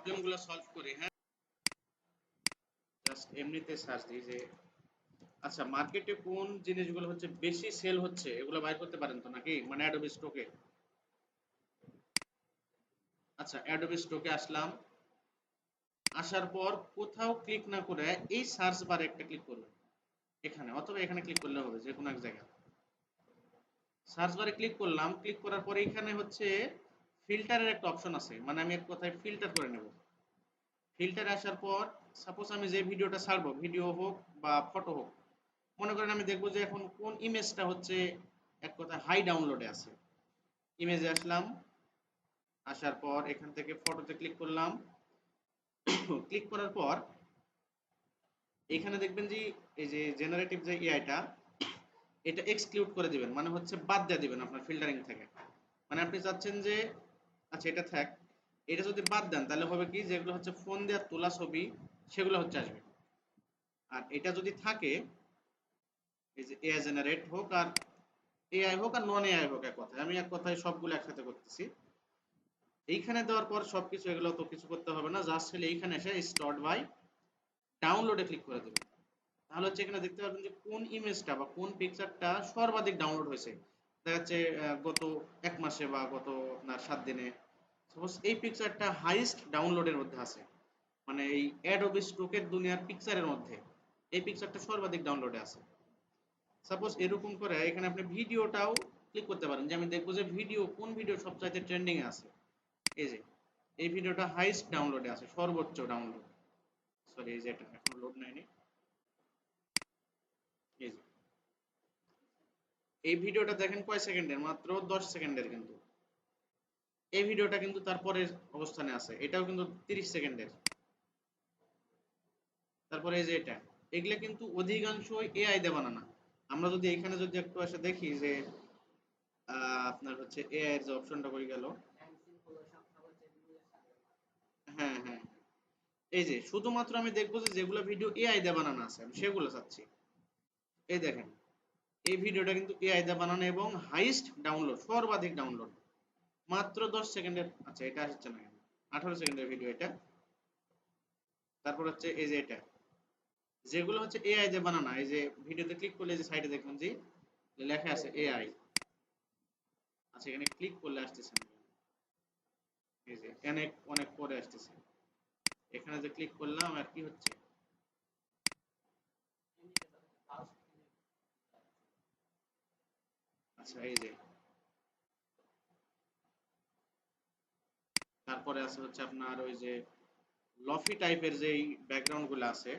প্রবলেমগুলো সলভ করি। হ্যাঁ, জাস্ট এমনিতে সার্চ দিই যে আচ্ছা মার্কেটে কোন জিনিসগুলো হচ্ছে বেশি সেল হচ্ছে এগুলো বাইর করতে পারেন তো নাকি, মানে অ্যাডোবি স্টকে। আচ্ছা অ্যাডোবি স্টকে আসলাম, আসার পর কোথাও ক্লিক না করে এই সার্চ বারে একটা ক্লিক করবেন, এখানে অথবা এখানে ক্লিক করলে হবে, যে কোনো এক জায়গায় সার্চ বারে ক্লিক করলাম। ক্লিক করার পরে এখানে হচ্ছে ফিল্টারের একটা অপশন আছে, মানে আমি এক কথায় ফিল্টার করে নেব। ফিল্টারে আসার পর সাপোজ আমি যে ভিডিওটা ছাড়বো, ভিডিও হোক বা ফটো হোক, মনে করেন আমি দেখবো যে এখন কোন ইমেজটা হচ্ছে এক কথায় হাই ডাউনলোডে আছে। ইমেজে আসলাম, আসার পর এখান থেকে ফটোতে ক্লিক করলাম। ক্লিক করার পর এখানে দেখবেন যে এই যে জেনারেটিভ যে এআইটা, এটা এক্সক্লুড করে দিবেন, মানে হচ্ছে বাদ দিয়ে দিবেন আপনার ফিল্টারিং থেকে। মানে আপনি চাচ্ছেন যে আচ্ছা এটা থাক, এটা যদি বাদ দেন তাহলে হবে কি, যেগুলো হচ্ছে ফোন দিয়ে তোলা ছবি সেগুলো হচ্ছে আসবে। আর এটা যদি থাকে, এই যে এআই জেনারেট হোক আর এআই হোক আর নন এআই হোক, এক কথায় আমি এক কথায় সবগুলো একসাথে করতেছি। এইখানে দেওয়ার পর সবকিছু এগুলো তো কিছু করতে হবে না, জাস্ট খালি এইখানে এসে স্টার্ট বাই ডাউনলোডে ক্লিক করে দেবেন। তাহলে হচ্ছে এখানে দেখতে পারবেন যে কোন ইমেজটা বা কোন পিকচারটা সর্বাধিক ডাউনলোড হয়েছে। দেখা যাচ্ছে গত 1 মাসে বা গত আপনার 7 দিনে সাপোজ এই পিকচারটা হাইয়েস্ট ডাউনলোডের মধ্যে আছে, মানে এই অ্যাডোবি স্টকের দুনিয়ার পিকচারের মধ্যে এই পিকচারটা সর্বাধিক ডাউনলোডে আছে। সাপোজ এরকম করে এখানে আপনি ভিডিওটাও ক্লিক করতে পারেন, যে আমি দেখবো যে ভিডিও কোন ভিডিও সবচাইতে ট্রেন্ডিং এ আছে। এই যে এই ভিডিওটা হাইয়েস্ট ডাউনলোডে আছে, সর্বোচ্চ ডাউনলোড। সরি এই যে এটা এখন লোড নেয়নি। এই যে এই ভিডিওটা দেখেন কয় সেকেন্ডের, মাত্র 10 সেকেন্ডের, কিন্তু এই ভিডিওটা কিন্তু তারপরের অবস্থানে আছে, এটাও কিন্তু 30 সেকেন্ডের। তারপরে এই যে এটা, এগুলা কিন্তু অধিকাংশই এআই দিয়ে বানানো। আমরা যদি এখানে যদি একটু এসে দেখি যে আপনার হচ্ছে এআই এর যে অপশনটা করে গেল। হ্যাঁ হ্যাঁ, এই যে শুধুমাত্র আমি দেখবো যে যেগুলো ভিডিও এআই দিয়ে বানানো আছে আমি সেগুলো চাচ্ছি। এই দেখেন এই ভিডিওটা কিন্তু এআই দিয়ে বানানো এবং হাইয়েস্ট ডাউনলোড, সর্বাধিক ডাউনলোড মাত্র 10 সেকেন্ডের। আচ্ছা এটা আসছে না কেন, 18 সেকেন্ডের ভিডিও এটা। তারপর হচ্ছে এই যে এটা, যেগুলো হচ্ছে এআই দিয়ে বানানো, এই যে ভিডিওতে ক্লিক করলে যে সাইডে দেখুন যে লেখা আছে এআই। আচ্ছা এখানে ক্লিক করলে আসতেছে না, এই যে অনেক অনেক পরে আসতেছে। এখানে যে ক্লিক করলাম আর কি হচ্ছে, আচ্ছা এই যে তারপরে আছে হচ্ছে আপনার ওই যে লফি টাইপের যেই ব্যাকগ্রাউন্ড গুলো আছে,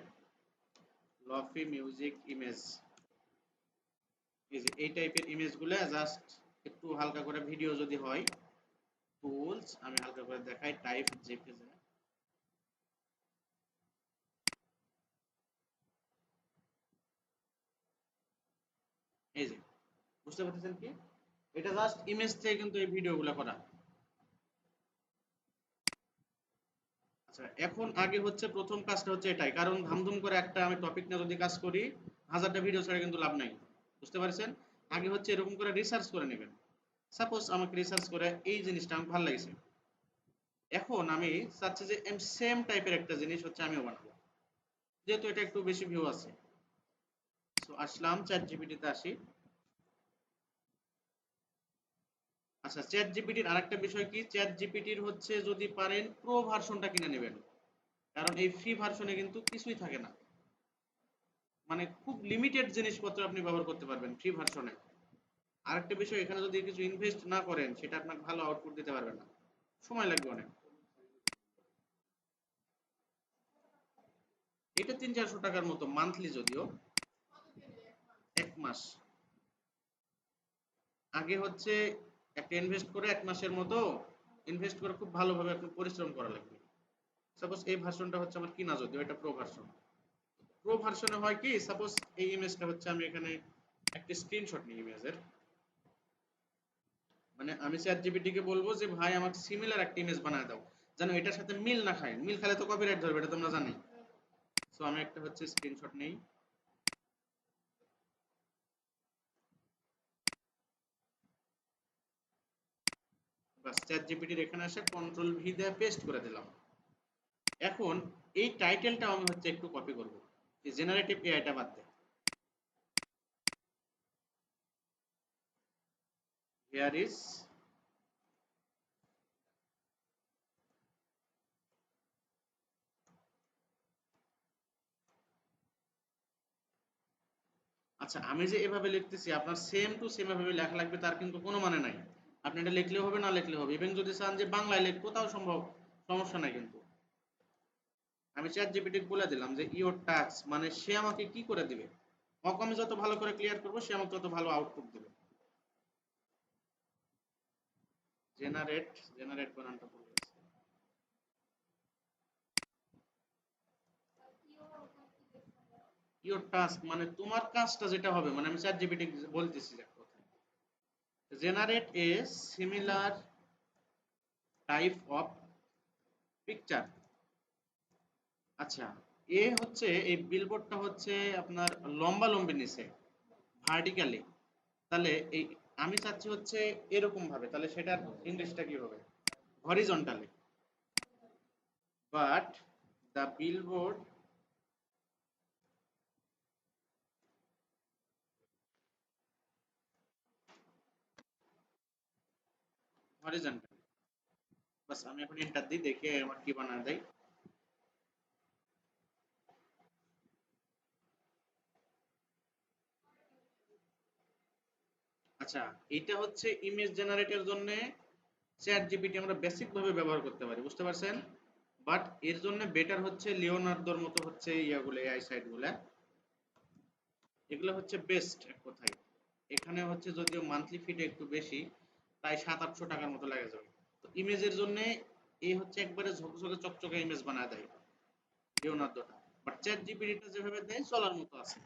লফি মিউজিক ইমেজ, এই যে এই টাইপের ইমেজ গুলো জাস্ট একটু হালকা করে ভিডিও যদি হয়, টুলস আমি হালকা করে দেখাই, টাইপ জেপিজি। এই যে বুঝতে পারতেছেন কি, এটা জাস্ট ইমেজ থেকে কিন্তু এই ভিডিওগুলো করা। আচ্ছা এখন আগে হচ্ছে প্রথম কাজটা হচ্ছে এটাই, কারণ ধামধুম করে একটা আমি টপিক নিয়ে যদি কাজ করি, হাজারটা ভিডিও ছাড়া কিন্তু লাভ নাই। বুঝতে পারছেন, আগে হচ্ছে এরকম করে রিসার্চ করে নেবেন। সাপোজ আমাকে রিসার্চ করে এই জিনিসটা আমার ভালো লাগছে, এখন আমি চাচ্ছি যে সেম টাইপের একটা জিনিস হচ্ছে আমিও বানাবো, যেহেতু এটা একটু বেশি ভিউ আছে। সো আসলাম চ্যাট জিপিটিতে আসি। আচ্ছা চ্যাট জিপিটির আরেকটা বিষয় কি, চ্যাট জিপিটির হচ্ছে যদি পারেন প্রো ভার্সনটা কিনে নেবেন, কারণ এই ফ্রি ভার্সনে কিন্তু কিছুই থাকে না, মানে খুব লিমিটেড জিনিসপত্র আপনি ব্যবহার করতে পারবেন ফ্রি ভার্সনে। আরেকটা বিষয়, এখানে যদি কিছু ইনভেস্ট না করেন সেটা আপনাকে ভালো আউটপুট দিতে পারবে না, সময় লাগবে অনেক। এটা 300-400 টাকার মতো মান্থলি, যদিও 1 মাস। আগে হচ্ছে একটা ইনভেস্ট করে 1 মাসের মতো ইনভেস্ট করে খুব ভালোভাবে আপনি পরিশ্রম করা লাগবে। সাপোজ এই ভার্সনটা হচ্ছে আমার কিনা, যদিও এটা প্রো ভার্সন। প্রো ভার্সনে হয় কি, সাপোজ এই ইমেজটা হচ্ছে আমি এখানে একটা স্ক্রিনশট নিই ইমেজের, মানে আমি চ্যাট জিপিটি কে বলবো যে ভাই আমাকে সিমিলার একটা ইমেজ বানায় দাও, যেন এটার সাথে মিল না খায়, মিল খালে তো কপিরাইট ধরবে, এটা তোমরা জানি। সো আমি একটা হচ্ছে স্ক্রিনশট নেই, বাস চ্যাট জিপিটির এখানে এসে কন্ট্রোল ভি দিয়ে পেস্ট করে দিলাম। এখন এই টাইটেলটা আমি হচ্ছে একটু কপি করব, এই জেনারেটিভ এআইটা বাদ দেয়। হিয়ার ইজ আচ্ছা, আমি যে এভাবে লিখতেছি আপনার সেম টু সেম এভাবে লেখা লাগবে তার কিন্তু কোনো মানে নাই। আপনি এটা লিখলেও হবে, না লিখলেও হবে। ইভেন যদি চান যে বাংলায় লিখবো তাও সম্ভব, সমস্যা নাই কিন্তু। আমি চ্যাট জিপিটি বলে দিলাম যে ইওর টাস্ক মানে সে আমাকে কি করে দিবে, ওকে আমি যত ভালো করে ক্লিয়ার করবো সে আমাকে তত ভালো আউটপুট দিবে। জেনারেট, জেনারেট বানানটা ভুল হয়েছে। ইওর টাস্ক মানে তোমার কাজটা যেটা হবে, মানে আমি চ্যাট জিপিটি বলতেছি এক কথায়, generate a similar type of picture. আচ্ছা, এ হচ্ছে এই বিলবোর্ডটা হচ্ছে আপনার লম্বা লম্বি নিচে ভার্টিক্যালি, তাহলে এই আমি চাচ্ছি হচ্ছে এরকম ভাবে, তাহলে সেটার ইংলিশটা কি হবে, horizontally. But the billboard horizontally. বাস আমি এখন এন্টার দিই, দেখে আমার কি বানায় দেয়। আচ্ছা, এটা হচ্ছে ইমেজ জেনারেটের জন্য চ্যাট জিপিটি আমরা বেসিক ভাবে ব্যবহার করতে পারি, বুঝতে পারছেন। বাট এর জন্য বেটার হচ্ছে লিওনার্দোর মতো হচ্ছে ইয়াগুলো, এআই সাইট গুলা, এগুলো হচ্ছে বেস্ট এক কথায়। এখানে হচ্ছে যদিও মান্থলি ফিটা একটু বেশি, প্রায় 700-800 টাকার মতো লেগে যাবে। তো ইমেজের জন্য এই হচ্ছে একবারে ঝকঝকে চকচকে ইমেজ বানায় দেয় লিওনার্দোটা। বাট চ্যাট জিপিটিটা যেভাবে দেয় চলার মতো আছে।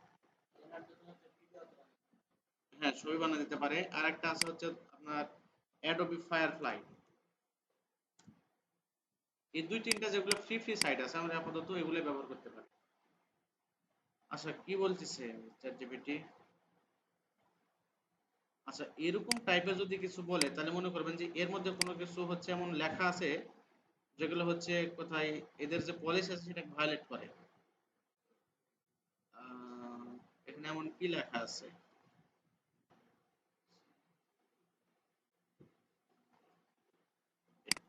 হ্যাঁ, ছবি বানিয়ে দিতে পারে। আর একটা আছে হচ্ছে আপনার অ্যাডোবি ফায়ারফ্লাই। এই দুই তিনটা যেগুলো ফ্রি ফ্রি সাইট আছে আমরা আপাতত এগুলো ব্যবহার করতে পারি। আচ্ছা, কি বলতেছে চ্যাট জিপিটি? আচ্ছা, এরকম টাইপের যদি কিছু বলে তাহলে মনে করবেন যে এর মধ্যে কোনো কিছু হচ্ছে এমন লেখা আছে যেগুলো হচ্ছে কোথায় এদের যে পলিসি আছে সেটা ভায়োলেট করে। আহ, এখানে এমন কি লেখা আছে?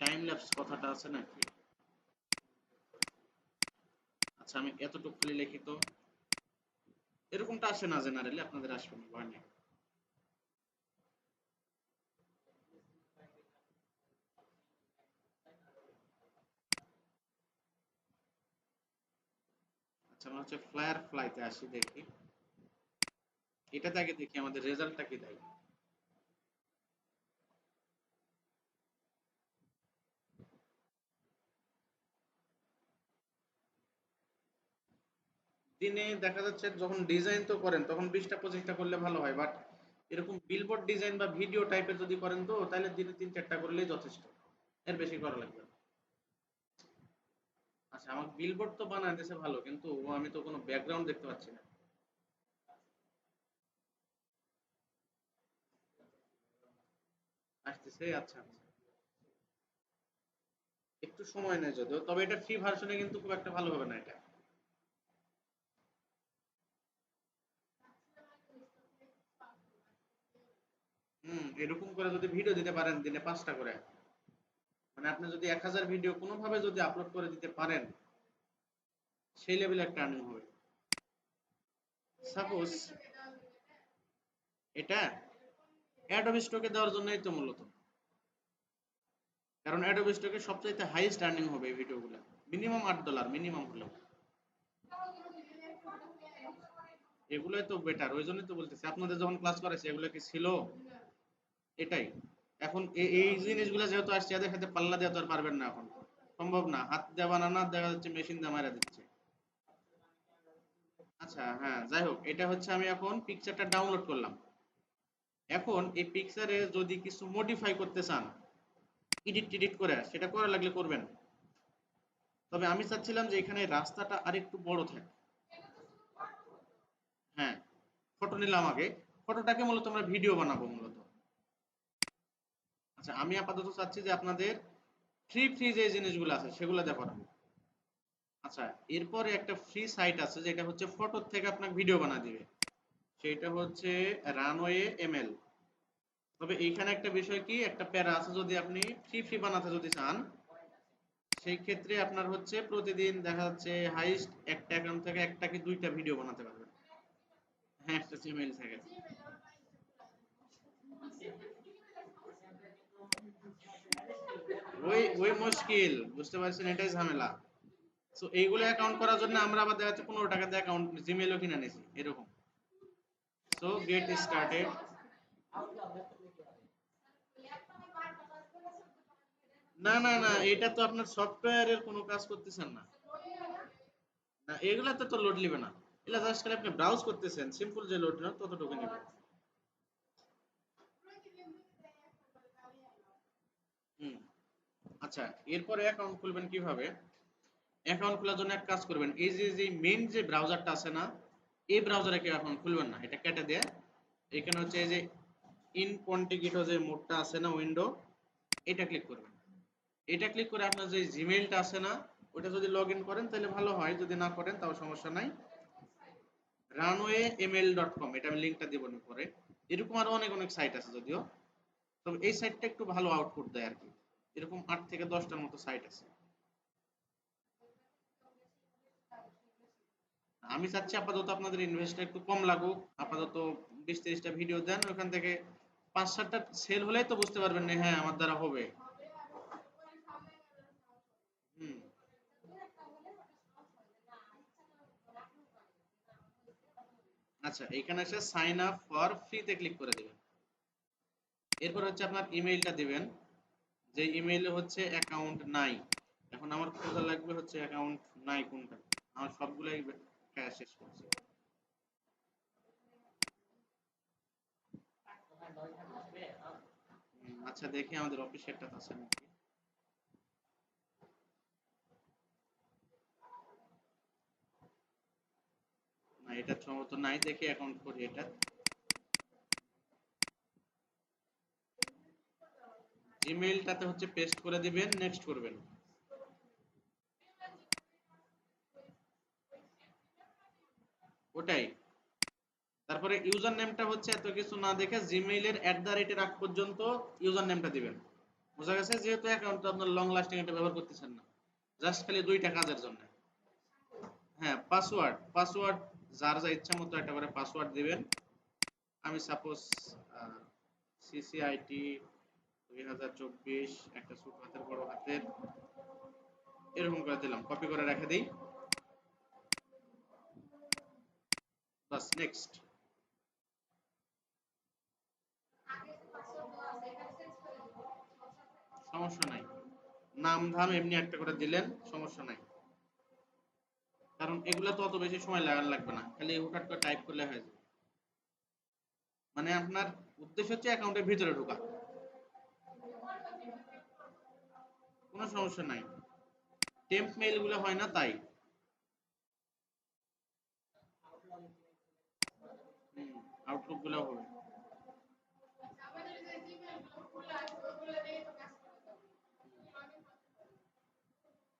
টাইম ল্যাপস কথাটা আছে নাকি? আচ্ছা, আমি এতটুকু খালি লিখি তো। এরকমটা আসে না, জেনারেলি আপনাদের আসবে না, ভয় নেই। আচ্ছা, আমরা হচ্ছে ফ্লায়ার ফ্লাইতে আসি, দেখি এটাতে আগে দেখি আমাদের রেজাল্টটা কি দেয়। দিনে দেখা যাচ্ছে যখন ডিজাইন তো করেন তখন 20টা 25টা করলে ভালো হয়, বাট এরকম বিলবোর্ড ডিজাইন বা ভিডিও টাইপের যদি করেন তো তাহলে দিনে 3-4টা করলেই যথেষ্ট, এর বেশি করা লাগবে না। আচ্ছা, আমার বিলবোর্ড তো বানায় দিয়েছে ভালো, কিন্তু আমি তো কোনো ব্যাকগ্রাউন্ড দেখতে পাচ্ছি না। আসতেছে, আচ্ছা আচ্ছা। একটু সময় নেয় যদিও, তবে এটা ফ্রি ভার্সনে কিন্তু খুব একটা ভালো হবে না এটা। এরকম করে যদি ভিডিও দিতে পারেন দিনে 5টা করে, মানে আপনি যদি 1000 ভিডিও কোনোভাবে যদি আপলোড করে দিতে পারেন, সেই লেভেলে একটা আর্নিং হবে। সাপোজ এটা অ্যাডোবি স্টকে দেওয়ার জন্যই তো মূলত, কারণ অ্যাডোবি স্টকে সবচাইতে হাইয়েস্ট আর্নিং হবে এই ভিডিওগুলো, মিনিমাম $8 মিনিমাম হলেও। এগুলোই তো বেটার, ওই জন্যই তো বলতেছি আপনাদের যখন ক্লাস করেছে এগুলো কি ছিল, এটাই। এখন এই জিনিসগুলো যেহেতু আসছে এদের সাথে পাল্লা দেওয়া তো আর পারবেন না এখন, সম্ভব না। হাত দিয়ে বানানো দেখা যাচ্ছে মেশিন দিয়ে মারা দিচ্ছে। আচ্ছা হ্যাঁ, যাই হোক, এটা হচ্ছে আমি এখন পিকচারটা ডাউনলোড করলাম। এখন এই পিকচারে যদি কিছু মডিফাই করতে চান, এডিট টিডিট করে সেটা করা লাগলে করবেন। তবে আমি চাচ্ছিলাম যে এখানে রাস্তাটা আরেকটু বড় থাকে। হ্যাঁ, ফটো নিলাম আগে, ফটোটাকে মূলত আমরা ভিডিও বানাবো মূলত। আচ্ছা, আমি আপাতত চাচ্ছি যে আপনাদের ফ্রি ফ্রি যে জিনিসগুলো আছে সেগুলো দিয়ে করাবো। আচ্ছা, এরপরে একটা ফ্রি সাইট আছে যেটা হচ্ছে ফটো থেকে আপনাকে ভিডিও বানা দিবে, সেটা হচ্ছে রানওয়ে এমএল। তবে এইখানে একটা বিষয় কি, একটা প্যারা আছে, যদি আপনি ফ্রি ফ্রি বানাতে যদি চান, সেই ক্ষেত্রে আপনার হচ্ছে প্রতিদিন দেখা যাচ্ছে হাইস্ট একটা অ্যাকাউন্ট থেকে একটা কি দুইটা ভিডিও বানাতে পারবেন। হ্যাঁ, একটা জিমেইল থাকে। ওই ওই মুশকিল, বুঝতে পারছেন, এটাই ঝামেলা। সো এইগুলো অ্যাকাউন্ট করার জন্য আমরা আবার দেখা যাচ্ছে 15 টাকা দিয়ে অ্যাকাউন্ট জিমেইলও কিনে নিয়েছি এরকম। So get started. না না না, এটা তো আপনার সফটওয়্যারের কোনো কাজ করতেছেন না। না, এগুলাতে তো লোড নিবে না। এগুলা জাস্ট খালি আপনি ব্রাউজ করতেছেন, সিম্পল যে লোড নেন ততটুকু নেবে। হুম। আচ্ছা, এরপরে অ্যাকাউন্ট খুলবেন কিভাবে? অ্যাকাউন্ট খোলার জন্য এক কাজ করবেন, এই যে মেইন যে ব্রাউজারটা আছে না, এই ব্রাউজারে কেউ অ্যাকাউন্ট খুলবেন না, এটা কেটে দিয়ে এখানে হচ্ছে এই যে ইনকন্টিগিটো যে মোডটা আছে না, উইন্ডো, এটা ক্লিক করবেন। এটা ক্লিক করে আপনার যে জিমেইলটা আছে না, ওটা যদি লগ ইন করেন তাহলে ভালো হয়, যদি না করেন তাও সমস্যা নাই। runwayemail.com, এটা আমি লিঙ্কটা দিব নি পরে। এরকম আরো অনেক অনেক সাইট আছে যদিও, তবে এই সাইটটা একটু ভালো আউটপুট দেয় আর কি। এরকম 8 থেকে 10টার মতো সাইট আছে। আমি চাচ্ছি আপাতত আপনাদের ইনভেস্টটা একটু কম লাগুক, আপাতত 20-30টা ভিডিও দেন, ওখান থেকে 5-7টা সেল হলেই তো বুঝতে পারবেন না, হ্যাঁ আমার দ্বারা হবে। হুম। আচ্ছা, এখানে এসে সাইন আপ ফর ফ্রিতে ক্লিক করে দিবেন। এরপর হচ্ছে আপনার ইমেইলটা দিবেন, যে ইমেইলে হচ্ছে অ্যাকাউন্ট নাই। এখন আমার খোঁজা লাগবে হচ্ছে অ্যাকাউন্ট নাই কোনটা, আমার সবগুলাই শেষ করছি। আচ্ছা, দেখি আমাদের অফিসিয়ালটা আছে নাকি। না, এটা সম্ভবত নাই, দেখি অ্যাকাউন্ট করি এটা। জিমেইলটাতে হচ্ছে পেস্ট করে দিবেন, নেক্সট করবেন। ওটাই। তারপরে ইউজার নেমটা হচ্ছে এত কিছু না দেখে জিমেইলের @এর আগ পর্যন্ত ইউজার নেমটা দিবেন। বোঝা গেছে, যেহেতু অ্যাকাউন্টটা আপনার লং লাস্টিং এটা ব্যবহার করতেছেন না, জাস্ট খালি দুইটা কাজের জন্য। হ্যাঁ, পাসওয়ার্ড পাসওয়ার্ড যার যা ইচ্ছা মতো একটা করে পাসওয়ার্ড দিবেন। আমি সাপোজ সিসিআইটি 2024 একটা ছোট হাতের বড় হাতের এরকম করে দিলাম, কপি করে রেখে দিই। বাস, নেক্সট। সমস্যা নাই, নাম ধাম এমনি একটা করে দিলেন, সমস্যা নাই। কারণ এগুলা তো অত বেশি সময় লাগার লাগবে না, খালি হুটহাট করে টাইপ করলে হয়ে যাবে। মানে আপনার উদ্দেশ্য হচ্ছে অ্যাকাউন্টের ভিতরে ঢোকা। কোনো সমস্যা নাই, টেম্প মেইল গুলো হয় না তাই। আউটলুক গুলো হবে।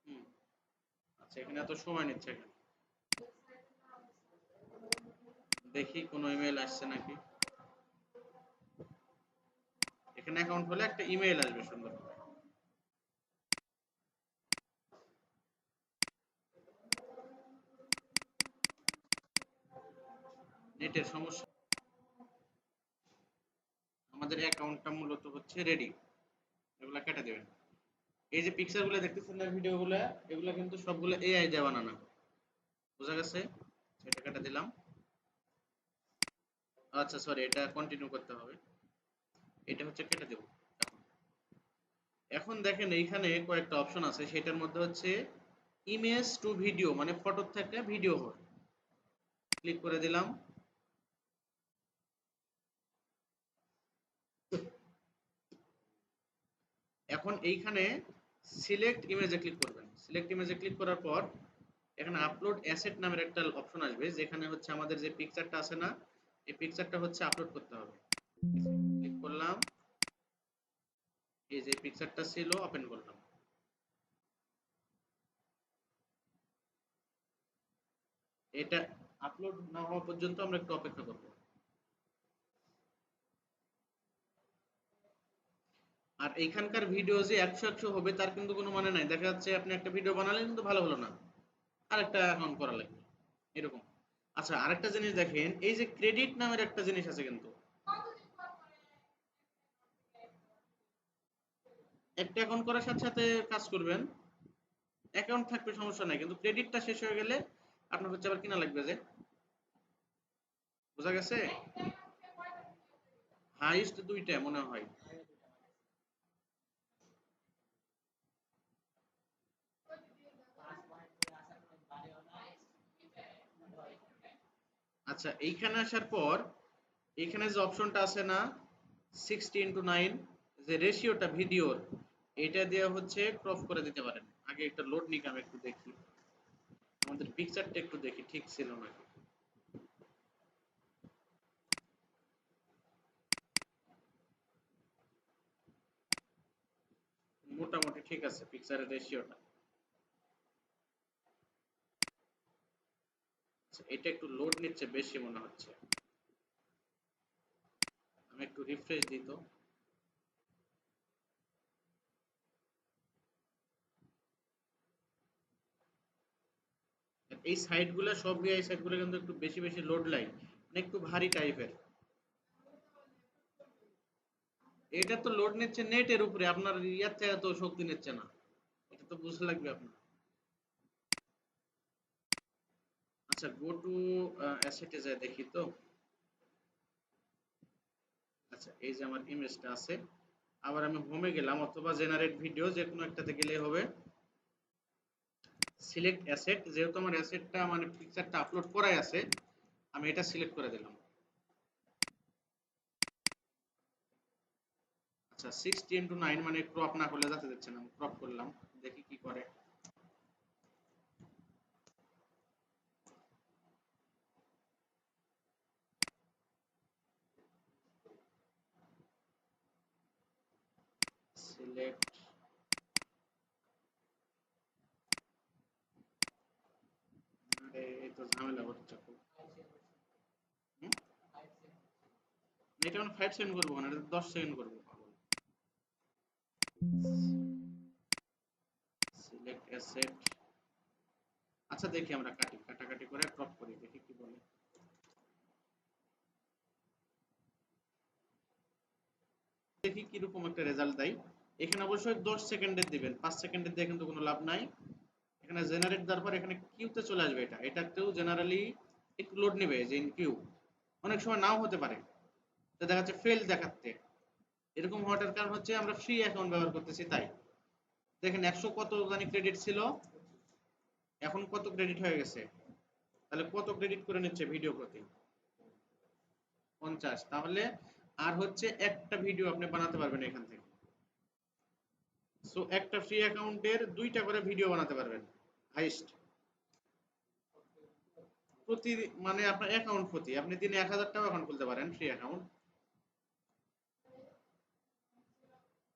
হুম। আচ্ছা, এখানে এত সময় নিচ্ছে কেন? দেখি কোনো ইমেল আসছে নাকি। এখানে অ্যাকাউন্ট হলে একটা ইমেল আসবে সুন্দর করে। নেটের সমস্যা। আমাদের অ্যাকাউন্টটা মূলত হচ্ছে রেডি, এগুলা কেটে দেবেন। এই যে পিকচার গুলো দেখতেছেন না, ভিডিও গুলা, এগুলা কিন্তু সবগুলো এআই দিয়ে বানানো। বোঝা গেছে, সেটা কেটে দিলাম। আচ্ছা সরি, এটা কন্টিনিউ করতে হবে, এটা হচ্ছে কেটে দেব। এখন এখন দেখেন এইখানে কয়েকটা অপশন আছে, সেটার মধ্যে হচ্ছে ইমেজ টু ভিডিও, মানে ফটো থেকে ভিডিও হয়, ক্লিক করে দিলাম। এখন এইখানে সিলেক্ট ইমেজে ক্লিক করবেন, সিলেক্ট ইমেজে ক্লিক করার পর এখানে আপলোড অ্যাসেট নামের একটা অপশন আসবে, যেখানে হচ্ছে আমাদের যে পিকচারটা আছে না, এই পিকচারটা হচ্ছে আপলোড করতে হবে। ক্লিক করলাম, এই যে পিকচারটা ছিল ওপেন করলাম। এটা আপলোড না হওয়া পর্যন্ত আমরা একটু অপেক্ষা করব। আর এইখানকার ভিডিও যে 100 হবে তার কিন্তু কোনো মানে নাই। দেখা যাচ্ছে আপনি একটা ভিডিও বানালেন কিন্তু ভালো হলো না, আরেকটা অ্যাকাউন্ট করা লাগবে এরকম। আচ্ছা, আরেকটা জিনিস দেখেন, এই যে ক্রেডিট নামের একটা জিনিস আছে, কিন্তু একটা অ্যাকাউন্ট করার সাথে সাথে কাজ করবেন, অ্যাকাউন্ট থাকবে সমস্যা নাই, কিন্তু ক্রেডিটটা শেষ হয়ে গেলে আপনার হচ্ছে আবার কিনা লাগবে যে, বোঝা গেছে? হাইস্ট দুইটা মনে হয়। আচ্ছা, এইখানে আসার পর এখানে যে অপশনটা আছে না, 60:9, যে রেশিওটা ভিডিওর, এটা দিয়ে হচ্ছে ক্রপ করে দিতে পারেন। আগে একটা লোড নিক, আমি একটু দেখি আমাদের পিকচারটা একটু দেখি ঠিক ছিল নাকি। মোটামুটি ঠিক আছে পিকচারের রেশিওটা। আচ্ছা, এটা একটু লোড নিচ্ছে বেশি মনে হচ্ছে, আমি একটু রিফ্রেশ দিই তো। এই সাইটগুলো সব এই সাইটগুলো কিন্তু একটু বেশি বেশি লোড লাইন, মানে একটু ভারী টাইপের। এটা তো লোড নিচ্ছে নেটের উপরে, আপনার ইয়ার থেকে তো শক্তি নিচ্ছে না, এটা তো বুঝতে লাগবে আপনার। আচ্ছা, গো টু অ্যাসেটে যায় দেখি তো। আচ্ছা, এই যে আমার ইমেজটা আছে, আবার আমি হোমে গেলাম অথবা জেনারেট ভিডিও, যে কোনো একটাতে গেলেই হবে। সিলেক্ট অ্যাসেট, যেহেতু আমার অ্যাসেটটা মানে পিকচারটা আপলোড করাই আছে, আমি এটা সিলেক্ট করে দিলাম। আচ্ছা, 60:9 মানে ক্রপ না করলে যাতে দিচ্ছে না, ক্রপ করলাম, দেখি কি করে। সিলেক্ট, আরে এই তো ঝামেলা হচ্ছে খুব। হুম? এটা মানে 5 সেকেন্ড করবো না, এটা 10 সেকেন্ড করবো। Select asset. আচ্ছা, দেখি আমরা কাটাকাটি করে ক্রপ করি, দেখি কি বলে। দেখি কিরকম একটা রেজাল্ট দেয়। এখানে অবশ্যই 10 সেকেন্ডের দিবেন, 5 সেকেন্ডের দিয়ে কিন্তু কোনো লাভ নাই। এখানে জেনারেট দেওয়ার পর এখানে কিউতে চলে আসবে, এটাতেও জেনারেলি একটু লোড নেবে, যে ইন কিউ অনেক সময় নাও হতে পারে, তো দেখা যাচ্ছে ফেল দেখাচ্ছে। এরকম হওয়াটার কারণ হচ্ছে আমরা ফ্রি অ্যাকাউন্ট ব্যবহার করতেছি তাই। দেখেন 100 কত জানি ক্রেডিট ছিল, এখন কত ক্রেডিট হয়ে গেছে, তাহলে কত ক্রেডিট করে নিচ্ছে ভিডিও প্রতি? 50। তাহলে আর হচ্ছে একটা ভিডিও আপনি বানাতে পারবেন এখান থেকে। সো একটা ফ্রি অ্যাকাউন্টের 2টা করে ভিডিও বানাতে পারবেন হাইস্ট। প্রতি মানে আপনার অ্যাকাউন্ট প্রতি আপনি দিনে 1000 টাকা অ্যাকাউন্ট খুলতে পারেন, ফ্রি অ্যাকাউন্ট।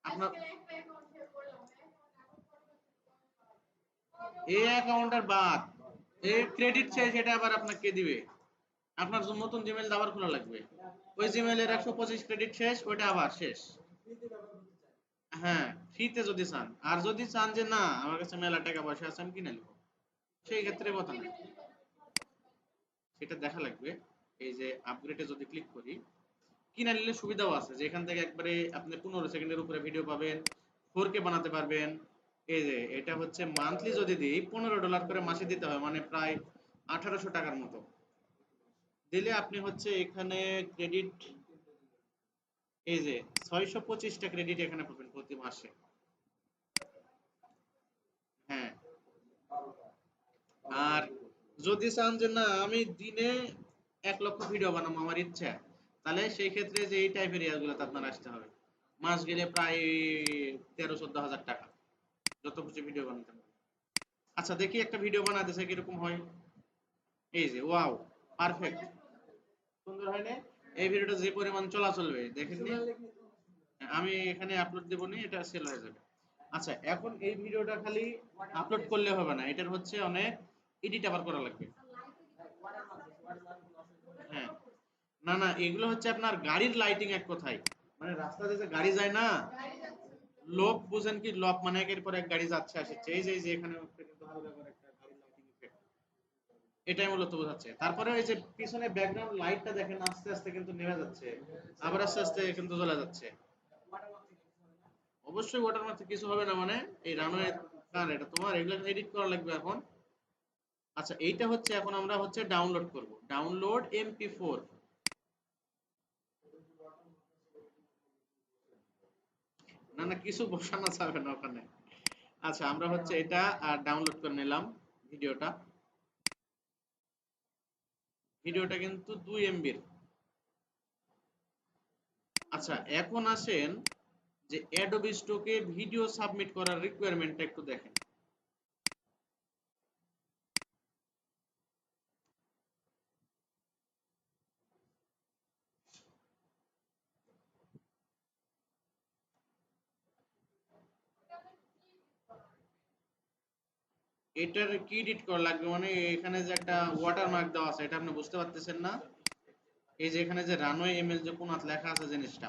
আপনার এই অ্যাকাউন্টের বাদ, এই ক্রেডিট চাই, সেটা আবার আপনাকে কে দিবে? আপনার জন্য নতুন জিমেইল আবার খোলা লাগবে। ওই জিমেইলের 125 ক্রেডিট শেষ, ওইটা আবার শেষ। হ্যাঁ, ফ্রিতে যদি চান, আর যদি চান যে না আমার কাছে মেলা টাকা পয়সা আছে আমি কিনে নেবো, সেই ক্ষেত্রে কথা নেই, সেটা দেখা লাগবে। এই যে আপগ্রেডে যদি ক্লিক করি, কিনে নিলে সুবিধাও আছে, যে এখান থেকে একবারে আপনি 15 সেকেন্ডের উপরে ভিডিও পাবেন, 4K বানাতে পারবেন। এই যে এটা হচ্ছে মান্থলি যদি দিই, $15 করে মাসে দিতে হয়, মানে প্রায় 1800 টাকার মতো দিলে আপনি হচ্ছে এখানে ক্রেডিট, এই যে 625টা ক্রেডিট এখানে পাবেন প্রতি মাসে। হ্যাঁ, আর যদি চান যে না আমি দিনে 1 লক্ষ ভিডিও বানাবো আমার ইচ্ছা, তাহলে সেই ক্ষেত্রে যে এই টাইপের ইয়াগুলোতে আপনার আসতে হবে, মাস গেলে প্রায় 13-14 হাজার টাকা, যত খুশি ভিডিও বানাতে পারবেন। আচ্ছা, দেখি একটা ভিডিও বানাতেছে কিরকম হয়। এই যে ওয়াও, পারফেক্ট, সুন্দর হয় না? এই ভিডিওটা যে পরিমাণ চলাচলবে দেখেন নি? আমি এখানে আপলোড দেবো নি, এটা সেল হয়ে যাবে। আচ্ছা, এখন এই ভিডিওটা খালি আপলোড করলে হবে না, এটার হচ্ছে অনেক এডিট আবার করা লাগবে। না না, এগুলো হচ্ছে আপনার গাড়ির লাইটিং এক কথায়। মানে রাস্তাতে যে গাড়ি যায় না, লোক বুঝেন কি, লোক মানে একের পর এক গাড়ি যাচ্ছে আসছে, এই যে এখানে কিন্তু হালকা করে একটা গাড়ির লাইটিং ইফেক্ট, এটাই মূলত বোঝাচ্ছে। তারপরে ওই যে পিছনে ব্যাকগ্রাউন্ড লাইটটা দেখেন আস্তে আস্তে কিন্তু নেমে যাচ্ছে, আবার আস্তে আস্তে কিন্তু জ্বলে যাচ্ছে। অবশ্যই ওয়াটারমার্কে কিছু হবে না মানে, এই রানওয়ে কার এটা তোমার, এগুলো এডিট করা লাগবে এখন। আচ্ছা, এইটা হচ্ছে এখন আমরা হচ্ছে ডাউনলোড করব, ডাউনলোড MP4। না না, কিছু বসানো যাবে না ওখানে। আচ্ছা, আমরা হচ্ছে এটা ডাউনলোড করে নিলাম ভিডিওটা। ভিডিওটা কিন্তু 2 MB-র। আচ্ছা, এখন আসেন যে অ্যাডোবি স্টকে ভিডিও সাবমিট করার রিকোয়ারমেন্টটা একটু দেখেন। এটার কি এডিট করা লাগবে মানে, এখানে যে একটা ওয়াটারমার্ক দেওয়া আছে, এটা আপনি বুঝতে পারতেছেন না? এই যে এখানে যে রানওয়ে এমএল যে কোনাত লেখা আছে জিনিসটা,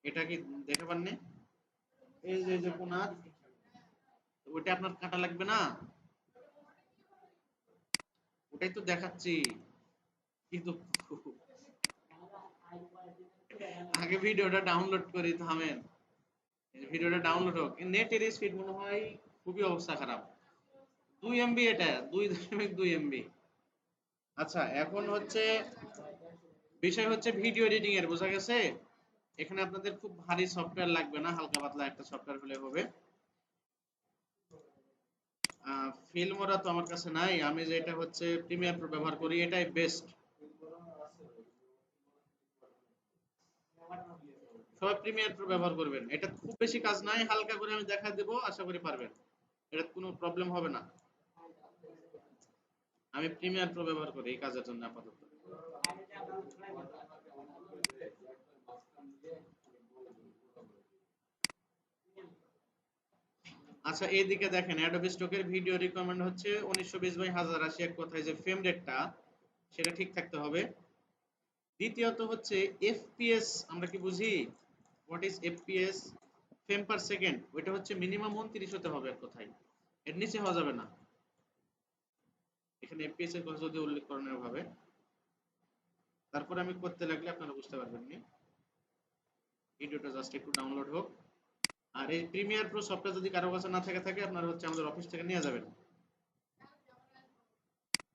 এটা কি দেখে পাননি? এই যে কোনাত, ওইটা আপনার কাটা লাগবে না? ওটাই তো দেখাচ্ছি কিন্তু। আগে ভিডিওটা ডাউনলোড করি, থামেন। ভিডিওটা ডাউনলোড হোক, নেটের স্পিড মনে হয় খুবই অবস্থা খারাপ। 2 MB, এটা 2.2 MB। আচ্ছা, এখন হচ্ছে বিষয় হচ্ছে ভিডিও এডিটিং এর, বোঝা গেছে? এখানে আপনাদের খুব ভারী সফটওয়্যার লাগবে না, হালকা পাতলা একটা সফটওয়্যার হলে হবে। ফিল্মোরা তো আমার কাছে নাই, আমি যেটা হচ্ছে প্রিমিয়ার প্রো ব্যবহার করি, এটাই বেস্ট। সবাই প্রিমিয়ার প্রো ব্যবহার করবেন, এটা খুব বেশি কাজ নাই, হালকা করে আমি দেখা দেবো, আশা করি পারবেন, এটা কোনো প্রবলেম হবে না। আমি প্রিমিয়ার প্রো ব্যবহার করি এই কাজের জন্য আপাতত। আচ্ছা, এইদিকে দেখেন অ্যাডোবি স্টকের ভিডিও রিকোয়ারমেন্ট হচ্ছে 1920x1080, এক কথায় যে ফ্রেম রেটটা সেটা ঠিক থাকতে হবে। দ্বিতীয়ত হচ্ছে এফপিএস, আমরা কি বুঝি? What is FPS? Frame per second, ওইটা হচ্ছে মিনিমাম 29 হতে হবে এক কথায়, এর নিচে হওয়া যাবে না। এখানে এফপিএস এর কথা যদি উল্লেখ করেন ভাবে, তারপরে আমি করতে লাগলে আপনারা বুঝতে পারবেন নি। ভিডিওটা জাস্ট একটু ডাউনলোড হোক। আর এই প্রিমিয়ার প্রো সফটওয়্যার যদি কারো কাছে না থাকে আপনারা হচ্ছে আমাদের অফিস থেকে নিয়ে যাবেন।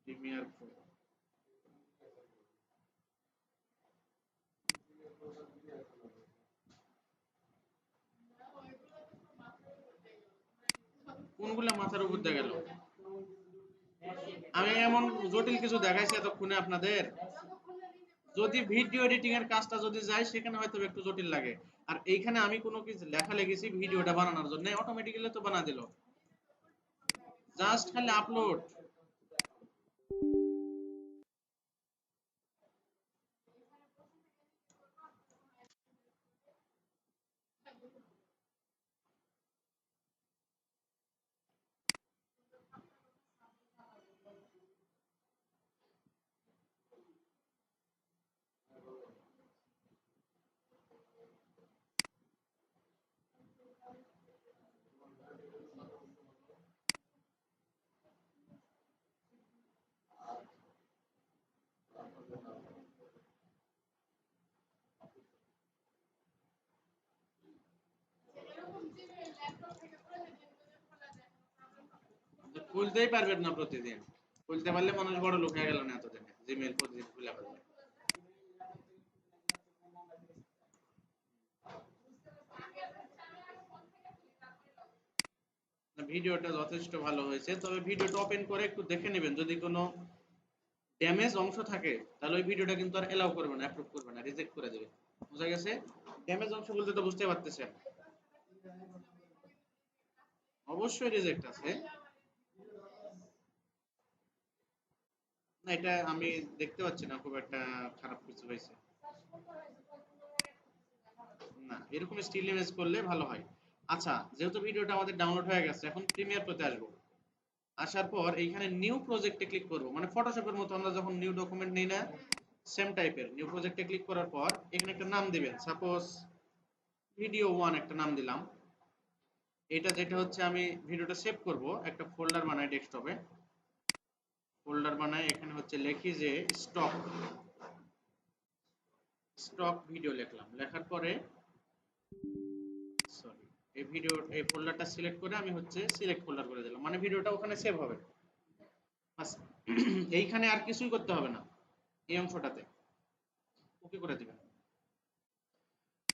প্রিমিয়ার প্রো, কোনগুলা মাথার উপর দিয়ে গেল? আমি এমন জটিল কিছু দেখাইছি এতক্ষণে আপনাদের? যদি ভিডিও এডিটিং এর কাজটা যদি যায় সেখানে হয়তো একটু জটিল লাগে। আর এইখানে আমি কোনো কিছু লেখা লিখেছি ভিডিওটা বানানোর জন্য, অটোমেটিক্যালি তো বানা দিল, জাস্ট খালি আপলোড। খুলতেই পারবেন না প্রতিদিন, খুলতে পারলে মানুষ বড় লোক হয়ে গেল না এতদিনে, জিমেইল প্রতিদিন খুলে ফেলবে। ভিডিওটা যথেষ্ট ভালো হয়েছে, তবে ভিডিওটা ওপেন করে একটু দেখে নেবেন, যদি কোনো ড্যামেজ অংশ থাকে তাহলে ওই ভিডিওটা কিন্তু আর এলাও করবে না, অ্যাপ্রুভ করবে না, রিজেক্ট করে দেবে। বুঝা গেছে? ড্যামেজ অংশ বলতে তো বুঝতে পারতেছেন। অবশ্যই রিজেক্ট আছে। না, এটা আমি দেখতে পাচ্ছি না খুব একটা খারাপ কিছু হয়েছে। না, এরকম স্টিল ইমেজ করলে ভালো হয়। আচ্ছা, যেহেতু ভিডিওটা আমাদের ডাউনলোড হয়ে গেছে, এখন প্রিমিয়ার প্রোতে আসবো। আসার পর এইখানে নিউ প্রজেক্টে ক্লিক করব, মানে ফটোশপের মতো আমরা যখন নিউ ডকুমেন্ট নেই না, সেম টাইপের নিউ প্রজেক্টে ক্লিক করার পর এখানে একটা নাম দিবেন, সাপোজ ভিডিও 1 একটা নাম দিলাম। এটা যেটা হচ্ছে আমি ভিডিওটা সেভ করব, একটা ফোল্ডার বানাই, ডেস্কটপে ফোল্ডার বানাই, এখানে হচ্ছে লিখি যে স্টক ভিডিও লিখলাম। লেখার পরে সরি, এই ফোল্ডারটা সিলেক্ট করে আমি হচ্ছে সিলেক্ট ফোল্ডার করে দিলাম, মানে ভিডিওটা ওখানে সেভ হবে। বাস এইখানে আর কিছুই করতে হবে না, এই অংশটাতে ওকে করে দিবেন।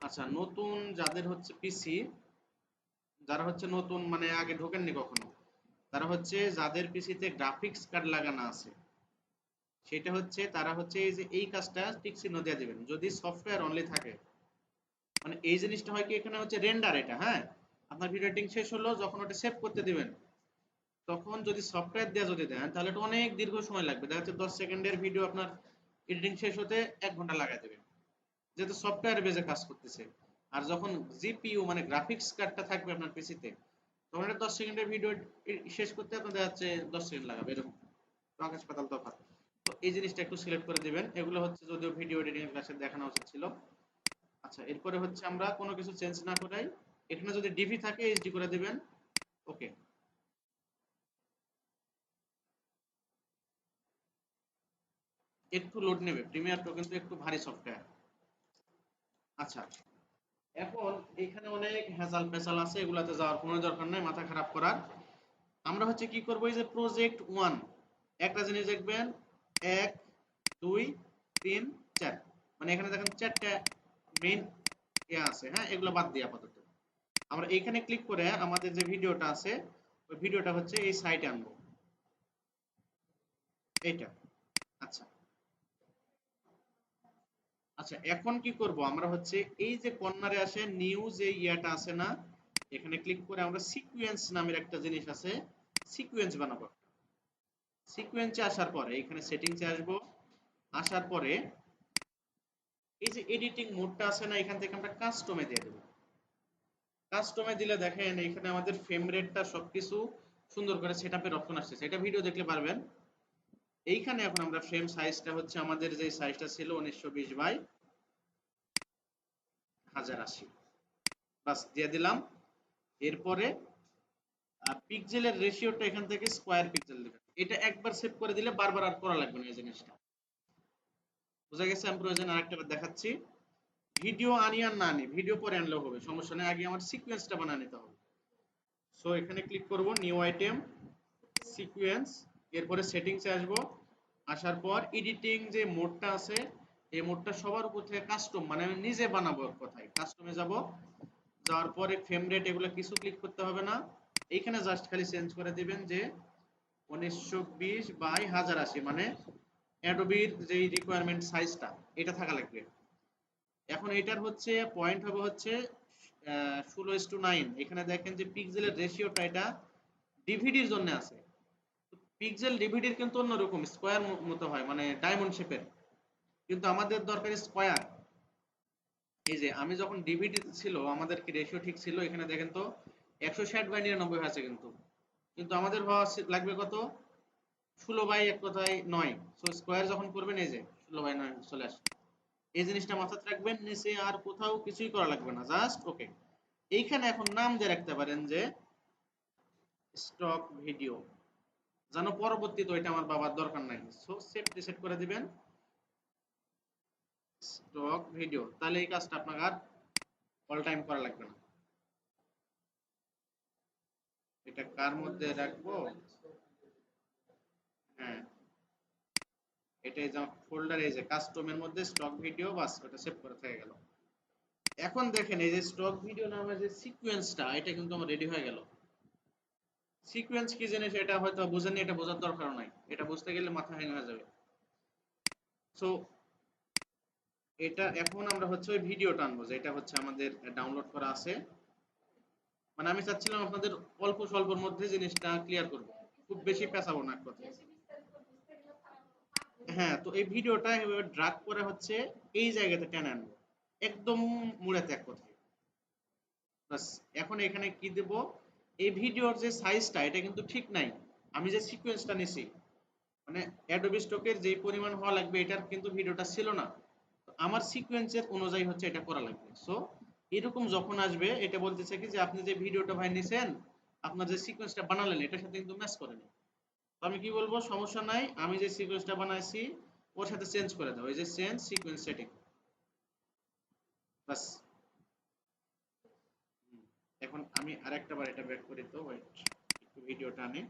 আচ্ছা, নতুন যাদের হচ্ছে পিসি, যারা হচ্ছে নতুন মানে আগে ঢোকেননি কখনো, তারা হচ্ছে যাদের পিসিতে গ্রাফিক্স কার্ড লাগানো আছে, সেটা হচ্ছে তারা হচ্ছে এই যে এই কাজটা টিক চিহ্ন দিয়ে দিবেন যদি সফটওয়্যার অনলি থাকে। মানে এই জিনিসটা হয় কি, এখানে হচ্ছে রেন্ডার, এটা হ্যাঁ আপনার ভিডিও এডিটিং শেষ হলো, যখন ওটা সেভ করতে দিবেন তখন যদি সফটওয়্যার দিয়ে যদি দেন তাহলে এটা অনেক দীর্ঘ সময় লাগবে। দেখা যাচ্ছে 10 সেকেন্ডের ভিডিও আপনার এডিটিং শেষ হতে 1 ঘন্টা লাগাই দেবে, যেহেতু সফটওয়্যার বেজে কাজ করতেছে। আর যখন জিপিইউ মানে গ্রাফিক্স কার্ডটা থাকবে আপনার পিসিতে, তখন এটা 10 সেকেন্ডের ভিডিও শেষ করতে আপনার দেখা যাচ্ছে 10 সেকেন্ড লাগাবে, এরকম আকাশ পাতাল তফাৎ। তো এই জিনিসটা একটু সিলেক্ট করে দিবেন। এগুলো হচ্ছে যদিও ভিডিও এডিটিং এর ক্লাসে দেখানো উচিত ছিল। আচ্ছা, এরপরে হচ্ছে আমরা কোনো কিছু চেঞ্জ না করাই এখানে যদি ডিভি থাকে এইচডি করে দিবেন। ওকে, একটু লোড নেবে, প্রিমিয়ার প্রো কিন্তু একটু ভারী সফটওয়্যার। আচ্ছা, এখন এখানে অনেক হ্যাজাল পেছাল আছে, এগুলাতে যাওয়ার কোনো দরকার নাই, মাথা খারাপ করার। আমরা হচ্ছে কি করবো, এই যে প্রজেক্ট 1 একটা জিনিস দেখবেন 1 2 3 4, মানে এখানে দেখেন 4টা মেইন আছে, হ্যাঁ এগুলো বাদ দিয়ে আপাতত আমরা এখানে ক্লিক করে আমাদের যে ভিডিওটা আছে ওই ভিডিওটা হচ্ছে এই সাইটে আনবো, এইটা। আচ্ছা আচ্ছা, এখন কি করব আমরা হচ্ছে এই যে কর্নারে আসে নিউ যে ইয়াটা আছে না, এখানে ক্লিক করে আমরা সিকোয়েন্স নামের একটা জিনিস আছে, সিকোয়েন্স বানাবো। সিকোয়েন্সে আসার পরে এখানে সেটিংসে আসবো, আসার পরে এই যে এডিটিং মোডটা আছে না, এখান থেকে আমরা কাস্টমে দিয়ে দেবো। কাস্টমে দিলে দেখেন এখানে আমাদের ফ্রেম রেটটা সবকিছু সুন্দর করে সেটআপের অপশন আসছে, এটা ভিডিও দেখলে পারবেন। এইখানে এখন আমরা ফ্রেম সাইজটা হচ্ছে আমাদের যে সাইজটা ছিল 1920 বাই 1080, বাস দিয়ে দিলাম। এরপরে পিক্সেলের রেশিওটা এখান থেকে স্কয়ার পিক্সেল দিবেন। এটা একবার সেভ করে দিলে বারবার আর করা লাগবে না এই জিনিসটা। বুঝা গেছে? আমি প্রয়োজনে আরেকটা দেখাচ্ছি। ভিডিও আনি আর না আনি, ভিডিও পরে আনলেও হবে, সমস্যা নেই, আগে আমার সিকোয়েন্সটা বানিয়ে নিতে হবে। সো এখানে ক্লিক করব, নিউ আইটেম, সিকোয়েন্স, এরপরে সেটিংসে আসব। আসার পর এডিটিং যে মোডটা আছে এই মোডটা সবার উপর থেকে কাস্টম, মানে আমি নিজে বানাবো এক কথায়, কাস্টমে যাব। যাওয়ার পরে ফ্রেম রেট এগুলো কিছু ক্লিক করতে হবে না, এইখানে জাস্ট খালি চেঞ্জ করে দিবেন যে 1920 বাই 1080, মানে অ্যাডোবির যে রিকোয়ারমেন্ট সাইজটা এটা থাকা লাগবে। এখন এটার হচ্ছে পয়েন্ট হবে হচ্ছে 16:9। এখানে দেখেন যে পিক্সেলের রেশিওটা এটা ডিভিডির জন্য আছে। পিক্সেল ডিভিডির কিন্তু অন্যরকম স্কোয়ার মতো হয়, মানে ডায়মন্ড শেপের, কিন্তু আমাদের দরকার স্কোয়ার। এই যে আমি যখন ডিভিডি ছিল আমাদের কি রেশিও ঠিক ছিল, এখানে দেখেন তো 160/99 আছে, কিন্তু কিন্তু আমাদের হওয়া লাগবে কত, 16 বাই এক কথায় 9। সো স্কোয়ার যখন করবেন এই যে 16/9 চলে আসে। এই জিনিসটা মাথায় রাখবেন, নিচে আর কোথাও কিছুই করা লাগবে না, জাস্ট ওকে। এইখানে এখন নাম দিয়ে রাখতে পারেন যে স্টক ভিডিও, যেন পরবর্তীতে ওইটা আমার বাবার দরকার নাই। সো সেভ রিসেট করে দিবেন, স্টক ভিডিও, তাহলে এই কাজটা আপনাকে আর অল টাইম করা লাগবে না। এটা কার মধ্যে রাখবো, হ্যাঁ এটা এই যে ফোল্ডারে এই যে কাস্টমের মধ্যে স্টক ভিডিও, বাস ওটা সেভ করে থেকে গেল। এখন দেখেন এই যে স্টক ভিডিও নামের যে সিকোয়েন্সটা এটা কিন্তু আমার রেডি হয়ে গেল। সিকোয়েন্স কি জিনিস এটা হয়তো বুঝেননি, এটা বোঝার দরকার নাই, এটা বুঝতে গেলে মাথা হ্যাং হয়ে যাবে। সো এটা এখন আমরা হচ্ছে ওই ভিডিওটা আনবো যেটা হচ্ছে আমাদের ডাউনলোড করা আছে। মানে আমি চাচ্ছিলাম আপনাদের অল্প স্বল্পর মধ্যে জিনিসটা ক্লিয়ার করব, খুব বেশি পেঁচাবো না এক কথায়। হ্যাঁ, তো এই ভিডিওটা এভাবে ড্রাগ করে হচ্ছে এই জায়গাতে টেনে আনবো, একদম মুড়াতে এক কথায়। বাস এখন এখানে কি দেব, এই ভিডিওর যে সাইজটা এটা কিন্তু ঠিক নাই, আমি যে সিকোয়েন্সটা নিছি, মানে অ্যাডোবি স্টকের যেই পরিমাণ হওয়া লাগবে এটার কিন্তু ভিডিওটা ছিল না। তো আমার সিকোয়েন্সের অনুযায়ী হচ্ছে এটা করা লাগবে। সো এরকম যখন আসবে এটা বলতেছে কি যে আপনি যে ভিডিওটা ভাই নিছেন আপনার যে সিকোয়েন্সটা বানালেন এটার সাথে কিন্তু ম্যাচ করে না। তো আমি কি বলবো, সমস্যা নাই, আমি যে সিকোয়েন্সটা বানাইছি ওর সাথে চেঞ্জ করে দাও, এই যে চেঞ্জ সিকোয়েন্স সেটিং, বাস। এখন আমি আরেকটা বার এটা ব্যাক করি, তো ওয়েট, একটু ভিডিওটা আনি।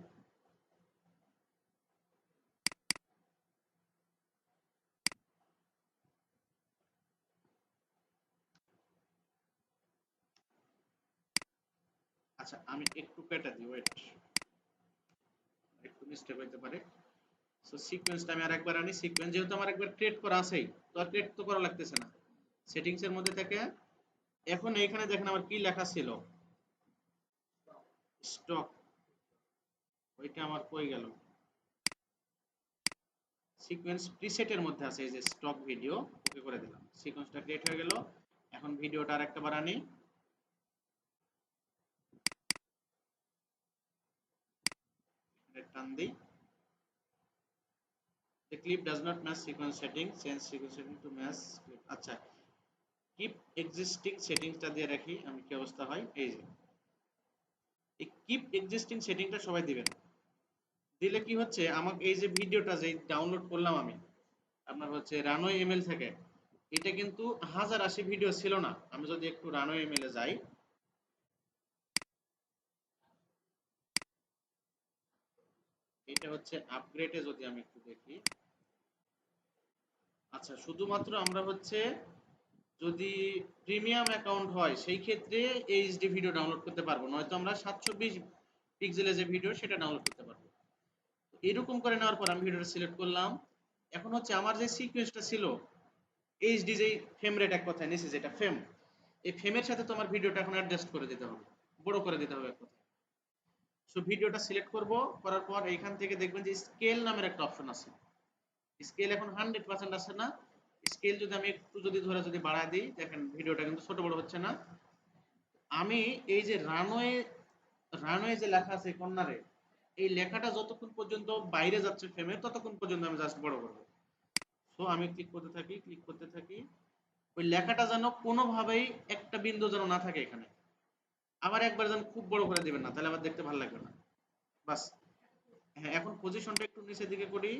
আচ্ছা আমি একটু কেটে দিই, ওয়েট, একটু মিস্টেক হইতে পারে। সো সিকোয়েন্সটা আমি আরেকবার আনি, সিকোয়েন্স যেহেতু আমার একবার ক্রিয়েট করা আছেই, তো আর ক্রিয়েট তো করা লাগতেছে না। সেটিংস এর মধ্যে থেকে এখন এইখানে দেখেন আমার কি লেখা ছিল, স্টক, ওইটা আমার কই গেল, সিকোয়েন্স প্রিসেটের মধ্যে আছে এই যে স্টক ভিডিও, ওকে করে দিলাম, সিকোয়েন্সটা ক্রিয়েট হয়ে গেল। এখন ভিডিওটা আরেকটা বার আনি, টান দিই, the clip does not match sequence setting, change sequence setting to match clip। আচ্ছা কিপ এক্সিস্টিং সেটিংসটা দিয়ে রাখি আমি, কি অবস্থা হয়, এই যে এই কিপ এক্সিস্টিং সেটিংটা সবাই দিবেন। দিলে কি হচ্ছে, আমাকে এই যে ভিডিওটা যে ডাউনলোড করলাম আমি আপনার হচ্ছে রানওয়ে এমএল থেকে, এটা কিন্তু 1080 ভিডিও ছিল না। আমি যদি একটু রানওয়ে এমএল এ যাই, এটা হচ্ছে আপগ্রেডে যদি আমি একটু দেখি, আচ্ছা শুধুমাত্র আমরা হচ্ছে যদি প্রিমিয়াম অ্যাকাউন্ট হয় সেই ক্ষেত্রে এইচডি ভিডিও ডাউনলোড করতে পারবো, নয়তো আমরা 720 পিক্সেলের যে ভিডিও সেটা ডাউনলোড করতে পারবো। এরকম করে নেওয়ার পর আমি ভিডিওটা সিলেক্ট করলাম। এখন হচ্ছে আমার যে সিকোয়েন্সটা ছিল এইচডি যেই ফ্রেম রেট এক কথায় নিচে যেটা ফ্রেম, এই ফ্রেমের সাথে তোমার ভিডিওটা এখন অ্যাডজাস্ট করে দিতে হবে, বড় করে দিতে হবে এক কথায়। সো ভিডিওটা সিলেক্ট করব, করার পর এইখান থেকে দেখবেন যে স্কেল নামের একটা অপশন আছে। স্কেল এখন 100% আছে না, স্কেল যদি আমি একটু যদি ধরে যদি বাড়ায় দিই, দেখেন ভিডিওটা কিন্তু ছোট বড় হচ্ছে না। আমি এই যে রানওয়ে, রানওয়ে যে লেখা আছে কর্নারে, এই লেখাটা যতক্ষণ পর্যন্ত বাইরে যাচ্ছে ফ্রেমে ততক্ষণ পর্যন্ত আমি জাস্ট বড় করব। সো আমি ক্লিক করতে থাকি, ক্লিক করতে থাকি, ওই লেখাটা যেন কোনোভাবেই একটা বিন্দু যেন না থাকে এখানে। আবার একবার যেন খুব বড় করে দিবেন না, তাহলে আবার দেখতে ভালো লাগবে না। বাস। হ্যাঁ এখন পজিশনটা একটু নিচের দিকে করি।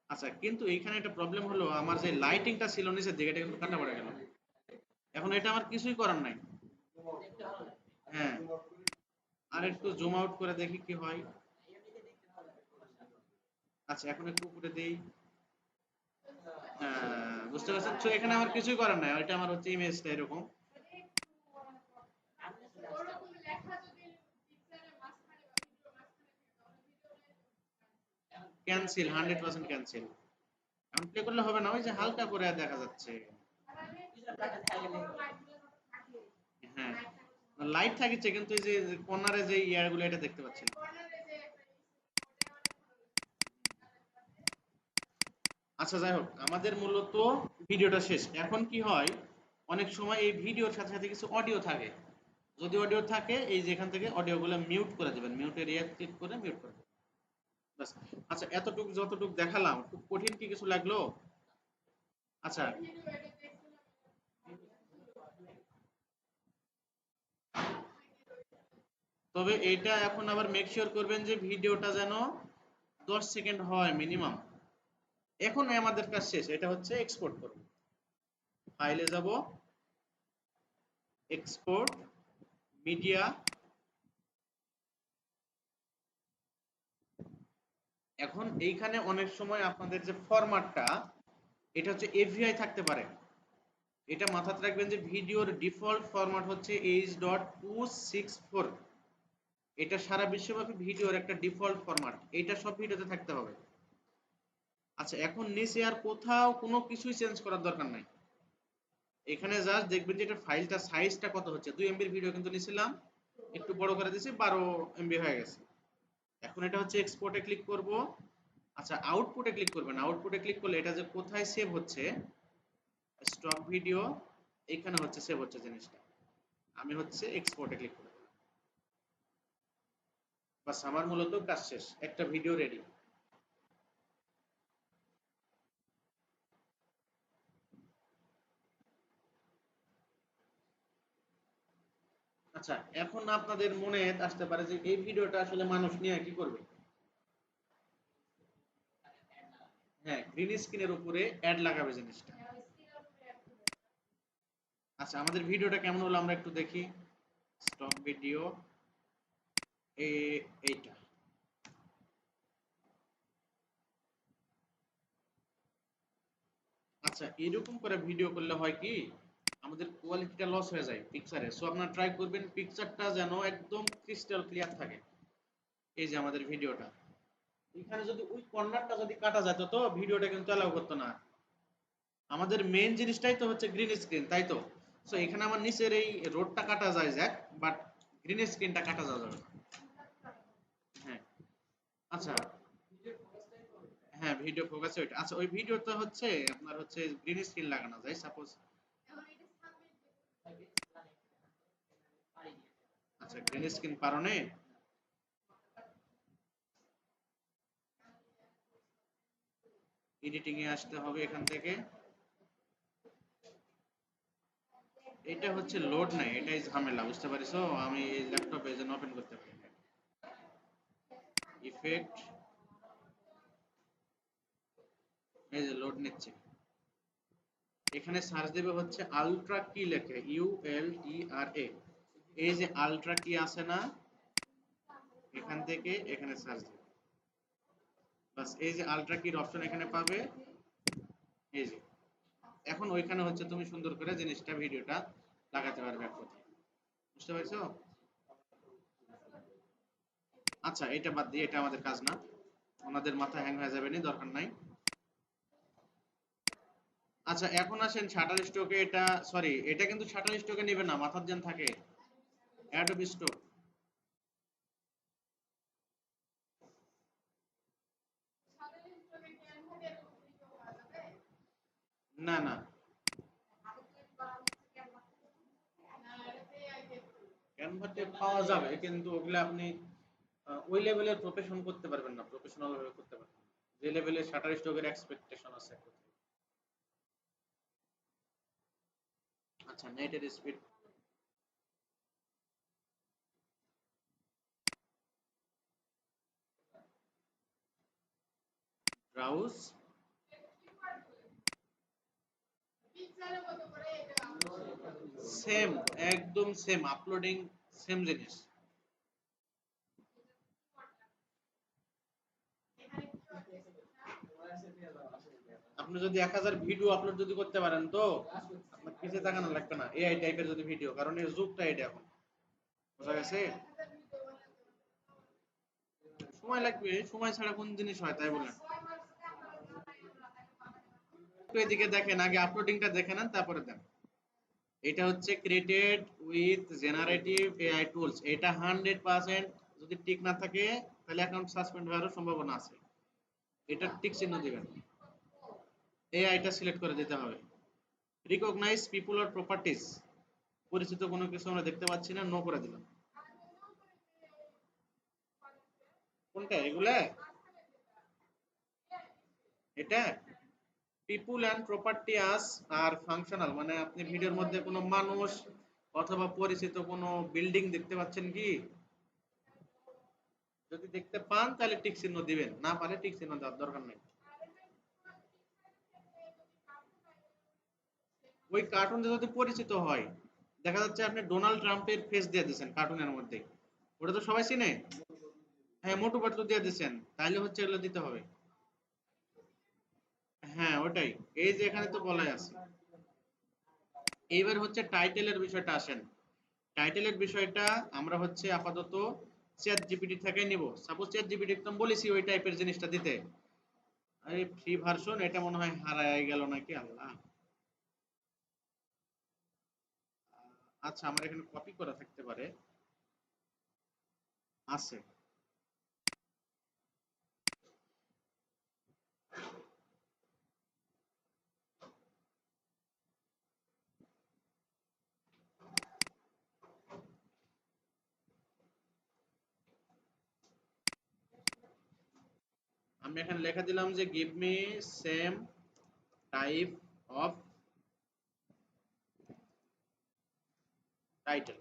আচ্ছা কিন্তু এইখানে একটা প্রবলেম হলো, আমার যে লাইটিংটা ছিল নিচের দিকে এটা কিন্তু কাটা পড়ে গেল। এখন এটা আমার কিছুই করার নাই। হ্যাঁ আর একটু জুম আউট করে দেখি কি হয়। আচ্ছা এখন একটু উপরে দেই। বুঝতে পারছেন, তো এখানে আমার কিছুই করার নাই, এটা আমার হচ্ছে ইমেজটা এরকম। Cancel, 100% cancel. এখন প্লে করলে হবে না, ওই যে হালকা করে দেখা যাচ্ছে। হ্যাঁ লাইট থাকিছে কিন্তু এই যে কর্নারে যে ইয়ারগুলো এটা দেখতে পাচ্ছি না। আচ্ছা যাই হোক, আমাদের মূলত ভিডিওটা শেষ। এখন কি হয়, অনেক সময় এই ভিডিওর সাথে সাথে কিছু অডিও থাকে। যদি অডিও থাকে এই যে এখান থেকে অডিওগুলো মিউট করে দেবেন, মিউট এরিয়া ক্লিক করে মিউট করে দেবেন, বাস। আচ্ছা এতটুকু যতটুকু দেখালাম, খুব কঠিন কি কিছু লাগলো? আচ্ছা তবে এইটা এখন আবার মেক শিওর করবেন যে ভিডিওটা যেন 10 সেকেন্ড হয় মিনিমাম। এখন আমাদের কাজ শেষ, এটা হচ্ছে এক্সপোর্ট করব। ফাইলে যাব, এক্সপোর্ট মিডিয়া। এখন এইখানে অনেক সময় আপনাদের যে ফরম্যাটটা, এটা হচ্ছে এভিআই থাকতে পারে। এটা মাথাতে রাখবেন যে ভিডিওর ডিফল্ট ফরম্যাট হচ্ছে H.264। এটা সারা বিশ্বব্যাপী ভিডিওর একটা ডিফল্ট ফরম্যাট, এটা সব ভিডিওতে থাকতে হবে। আচ্ছা এখন নিচে আর কোথাও কোনো কিছুই চেঞ্জ করার দরকার নাই। এখানে জাস্ট দেখবেন যে এটা ফাইলটা সাইজটা কত হচ্ছে, 2 এমবির ভিডিও কিন্তু নিছিলাম, একটু বড় করে দিয়েছি, 12 এমবি হয়ে গেছে। এখন এটা হচ্ছে এক্সপোর্টে ক্লিক করব। আচ্ছা আউটপুটে ক্লিক করবেন, আউটপুটে ক্লিক করলে এটা যে কোথায় সেভ হচ্ছে, স্টক ভিডিও, এইখানে হচ্ছে সেভ হচ্ছে জিনিসটা। আমি হচ্ছে এক্সপোর্টে ক্লিক করব, বাস আমার মূলত কাজ শেষ, একটা ভিডিও রেডি। আচ্ছা, এখন আপনাদের মনে আসতে পারে যে এই ভিডিওটা আসলে মানুষ নিয়ে কি করবে। হ্যাঁ, গ্রিন স্ক্রিনের উপরে অ্যাড লাগাবে জিনিসটা। আচ্ছা, আমাদের ভিডিওটা কেমন হলো আমরা একটু দেখি। স্টক ভিডিও এইটা। আচ্ছা, এরকম করে ভিডিও করলে হয় কি আমাদের কোয়ালিটিটা লস হয়ে যায় পিকচারে। সো আপনারা ট্রাই করবেন পিকচারটা যেন একদম ক্রিস্টাল ক্লিয়ার থাকে। এই যে আমাদের ভিডিওটা, এখানে যদি ওই কর্নারটা যদি কাটা যেত তো ভিডিওটা কিন্তু অ্যালাউ করতো না। আমাদের মেইন জিনিসটাই তো হচ্ছে গ্রিন স্ক্রিন, তাই তো? সো এখানে আমার নিচের এই রোডটা কাটা যায় যাক, বাট গ্রিন স্ক্রিনটা কাটা যাবে না। হ্যাঁ। আচ্ছা। হ্যাঁ, ভিডিও ফোকাসে ওইটা। আচ্ছা, ওই ভিডিওটা হচ্ছে আপনার হচ্ছে গ্রিন স্ক্রিন লাগানো যায় সাপোজ। আচ্ছা, গ্রিন স্ক্রিন পারনে এডিটিং এ আসতে হবে এখান থেকে। এটা হচ্ছে লোড নাই, এটাই ঝামেলা, বুঝতে পারিছো? আমি এই ল্যাপটপে যেন ওপেন করতে পারি না। ইফেক্ট, এই যে লোড নিচ্ছে। এখানে সার্চ দেবে হচ্ছে আলট্রা কি লেখে, ULTRA। এই যে আলট্রা কি আছে না, এখান থেকে এখানে সার্চ দেবে। বাস, এই যে আলট্রা কির অপশন এখানে পাবে। এই যে এখন ওইখানে হচ্ছে তুমি সুন্দর করে জিনিসটা ভিডিওটা লাগাতে পারবে এক কথায়। বুঝতে পারছো? আচ্ছা, এটা বাদ দিয়ে, এটা আমাদের কাজ না। ওনাদের মাথা হ্যাং হয়ে যাবে না, দরকার নাই। আচ্ছা, এখন আসেন শাটার স্টকে। এটা সরি, এটা কিন্তু শাটার স্টকে নেবে না, মাথার জ্ঞান থাকে। Adobe stock. না না, ক্যানভাতে পাওয়া যাবে কিন্তু ওগুলো আপনি ওই লেভেলের প্রফেশন করতে পারবেন না, প্রফেশনাল ভাবে করতে পারবেন না। যে লেভেলে শাটার স্টকের এক্সপেকটেশন আছে। আচ্ছা, নেটের স্পিড। ব্রাউজ। সেম, একদম সেম আপলোডিং, সেম জিনিস। আপনি যদি 1000 ভিডিও আপলোড যদি করতে পারেন তো আপনার পিছে তাকানো লাগবে না এআই টাইপের যদি ভিডিও, কারণ এর যুগটা এটা এখন। বোঝা গেছে? সময় লাগবে, সময় ছাড়া কোন জিনিস হয় তাই বলেন? একটু এদিকে দেখেন, আগে আপলোডিংটা দেখে নেন তারপরে দেন। এটা হচ্ছে created with generative AI tools. এটা 100% যদি টিক না থাকে তাহলে অ্যাকাউন্ট সাসপেন্ড হওয়ারও সম্ভাবনা আছে। এটা টিক চিহ্ন দিবেন, এআইটা সিলেক্ট করে দিতে হবে। রিকগনাইজ পিপল অর প্রপার্টিজ, পরিচিত কোনো কিছু আমরা দেখতে পাচ্ছি না, নো করে দিলাম। কোনটা এগুলা? এটা পিপুল অ্যান্ড প্রপার্টি আস আর ফাংশনাল, মানে আপনি ভিডিওর মধ্যে কোনো মানুষ অথবা পরিচিত কোনো বিল্ডিং দেখতে পাচ্ছেন কি? যদি দেখতে পান তাহলে টিক চিহ্ন দিবেন, না পারে টিক চিহ্ন দেওয়ার দরকার নেই। ওই কার্টুন যদি পরিচিত হয়, দেখা যাচ্ছে আপনি ডোনাল্ড ট্রাম্পের ফেস দিয়ে দিয়েছেন কার্টুনের মধ্যে, ওটা তো সবাই চিনে। হ্যাঁ, মোটু পাতলু দিয়ে দিয়েছেন, তাহলে হচ্ছে এগুলো দিতে হবে। হ্যাঁ, ওটাই। এই যে এখানে তো বলাই আছে। এইবার হচ্ছে টাইটেলের বিষয়টা আসেন। টাইটেলের বিষয়টা আমরা হচ্ছে আপাতত চ্যাট জিপিটি থেকে নিব। সাপোজ চ্যাট জিপিটি একদম বলেছি ওই টাইপের জিনিসটা দিতে। আরে ফ্রি ভার্সন, এটা মনে হয় হারায় গেল নাকি, আল্লাহ। আচ্ছা, আমার এখানে কপি করা থাকতে পারে। আছে। আমি এখানে লেখা দিলাম যে give me same type of title.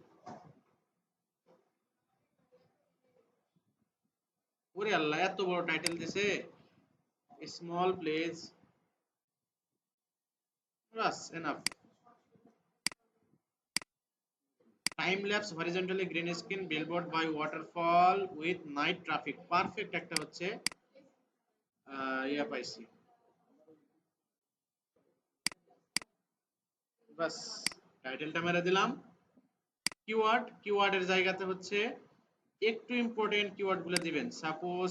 ওরে আল্লাহ, এত বড় টাইটেল দিছে, স্মল প্লেস, বাস enough. Time lapse horizontally green screen billboard by waterfall with night traffic, perfect একটা হচ্ছে ইয়া পাইছি। বাস টাইটেলটা মেরে দিলাম। কিওয়ার্ড, কিওয়ার্ডের জায়গাতে হচ্ছে একটু ইম্পর্টেন্ট কিওয়ার্ড গুলো দিবেন। সাপোজ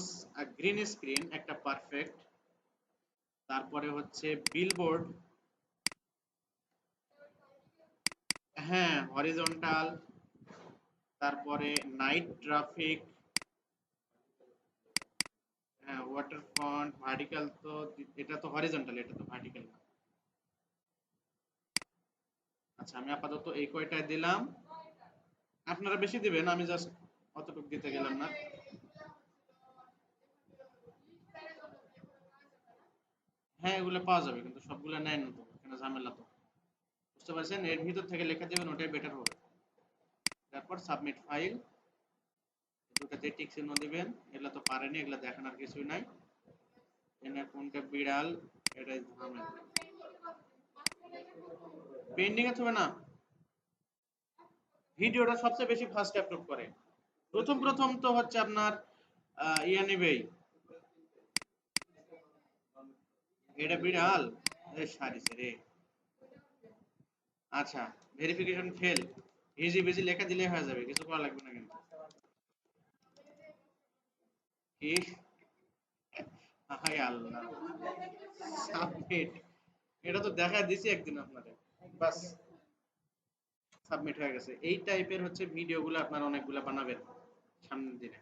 গ্রিন স্ক্রিন একটা পারফেক্ট, তারপরে হচ্ছে বিলবোর্ড, হ্যাঁ হরিজন্টাল, তারপরে নাইট ট্রাফিক, হ্যাঁ ওয়াটার ফ্রন্ট, ভার্টিক্যাল তো এটা তো হরিজন্টাল, এটা তো ভার্টিক্যাল না। আচ্ছা আমি আপাতত এই কয়টায় দিলাম, আপনারা বেশি দিবেন, আমি জাস্ট অতটুকু দিতে গেলাম না। হ্যাঁ এগুলো পাওয়া যাবে, কিন্তু সবগুলো নেয় না তো, এখানে ঝামেলা তো, বুঝতে পারছেন, এর ভিতর থেকে লেখা দেবেন, ওটাই বেটার হবে। তারপর সাবমিট ফাইল, দুটাতে টিক চিহ্ন দিবেন, এগুলো তো পারেনি, এগুলো দেখানোর কিছুই নাই। এখানে কোনটা বিড়াল, এটাই ঝামেলা, পেন্ডিং এ থাকবে না। ভিডিওটা সবচেয়ে বেশি ফাস্ট আপলোড করে, প্রথম প্রথম তো হচ্ছে আপনার ইয়া নেবেই। এটা বিড়াল, সারিছে রে। আচ্ছা, ভেরিফিকেশন ফেল, ইজি বিজি লেখা দিলে হয়ে যাবে, কিছু করা লাগবে না কিন্তু। কি, হায় আল্লাহ, সাবমিট, এটা তো দেখা দিছি একদিন আপনাদের, বাস সাবমিট হয়ে গেছে। এই টাইপের হচ্ছে ভিডিওগুলো আপনারা অনেকগুলো বানাবেন সামনের দিনে।